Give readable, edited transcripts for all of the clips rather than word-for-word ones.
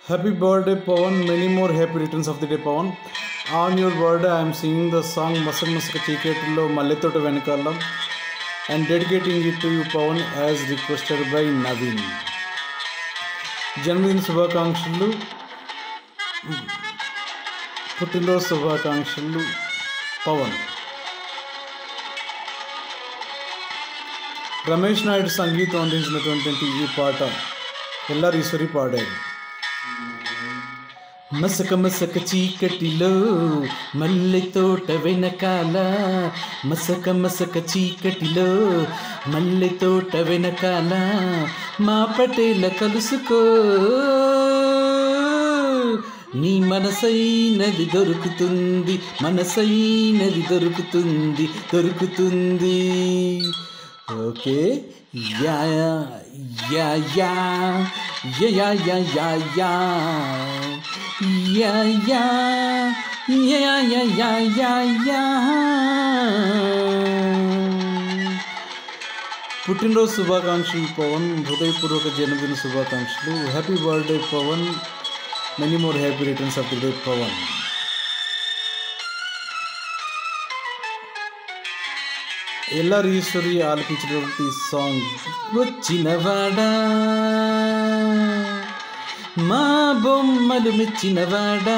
Happy birthday, Pawan. Many more happy returns of the day, Pawan. On your birthday, I am singing the song Masak Masaka Chiketillo Malletota Venakala and dedicating it to you, Pawan, as requested by Naveen. జన్మదిన శుభాకాంక్షలు, పుట్టినరోజు శుభాకాంక్షలు పవన్. రమేష్ నాయుడు సంగీతం అందించినటువంటి ఈ పాట LR Eshwari పాడారు. మసక మసక చీకటిలో మల్లె తోట వెనకాల, మసక మసక చీకటిలో మల్లె తోట వెనకాల, మా పటేల కలుసుకో, నీ మనసైనది దొరుకుతుంది, మనసైనది దొరుకుతుంది, దొరుకుతుంది. ఓకే, యా యా యా యా యా యా యా యా యా యా యా యా యా యా యా. పుట్టినరోజు శుభాకాంక్షలు పవన్, హృదయపూర్వక జన్మదిన శుభాకాంక్షలు. Happy birthday Pavan, many more happy returns of the day Pavan. LR Eswari ఆలపించినటువంటి సాంగ్ వచ్చినవాడా, మా బొమ్మలు మెచ్చినవాడా,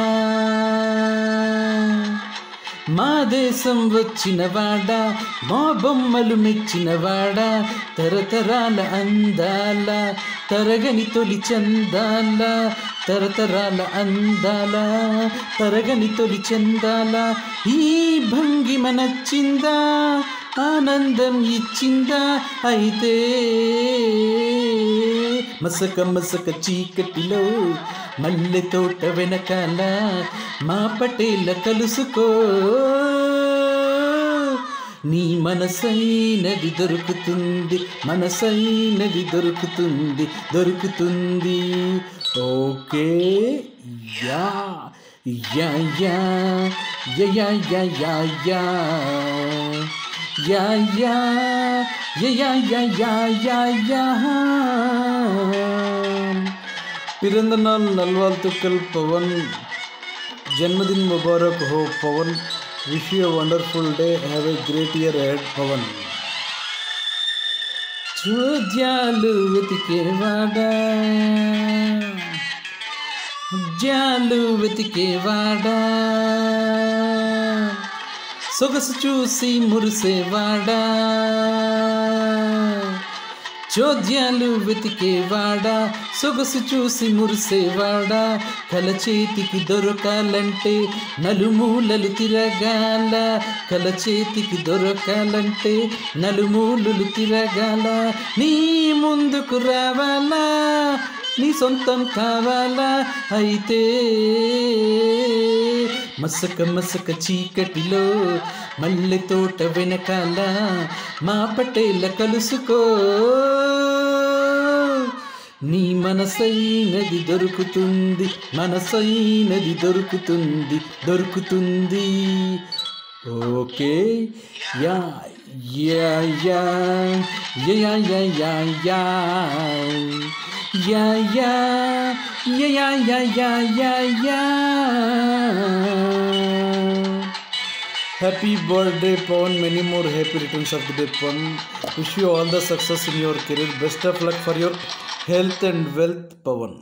మా దేశం వచ్చినవాడా, మా బొమ్మలు మెచ్చినవాడా, తరతరాల అందాల తరగని తొలి చందాల, తరతరాల అందాల తరగని తొలి చందాల, ఈ భంగిమ నచ్చిందా, ఆనందం ఇచ్చిందా, అయితే మసక మసక చీకటిలో మల్లె తోట వెనకాల, మా పటేల కలుసుకో, నీ మనసైనది దొరుకుతుంది, మనసైనది దొరుకుతుంది, దొరుకుతుంది. ఓకే, యా యా యా యా యా యా యా యా యా యా యా యా యా యా. పిరందనాల్ నల్వాల్తుక్కల్ పవన్, జన్మదిన్ ముబారక్ హో Pavan. Wish you wonderful day, have a great year ahead Pavan. చూద్యాలు వెతికేవాడా, జాలు వెతికేవాడా, సొగసు చూసి మురిసేవాడా, చోద్యాలు వెతికేవాడా, సొగసు చూసి మురిసేవాడా, కల చేతికి దొరకాలంటే నలుమూలలు తిరగాల, కల చేతికి దొరకాలంటే నలుమూలలు తిరగాల, నీ ముందుకు రావాలా, నీ సొంతం కావాలా, అయితే మసక మసక చీకటిలో మల్లె తోట వెనకాల, మా పటేల కలుసుకో, నీ మనసైనది దొరుకుతుంది, మనసైనది దొరుకుతుంది, దొరుకుతుంది. ఓకే, యా యా యా యా యా యా యా యా యా యా యా యా యా yeah. Happy birthday Pawan, many more happy returns of the day Pawan. Wish you all the success in your career. Best of luck for your health and wealth Pawan.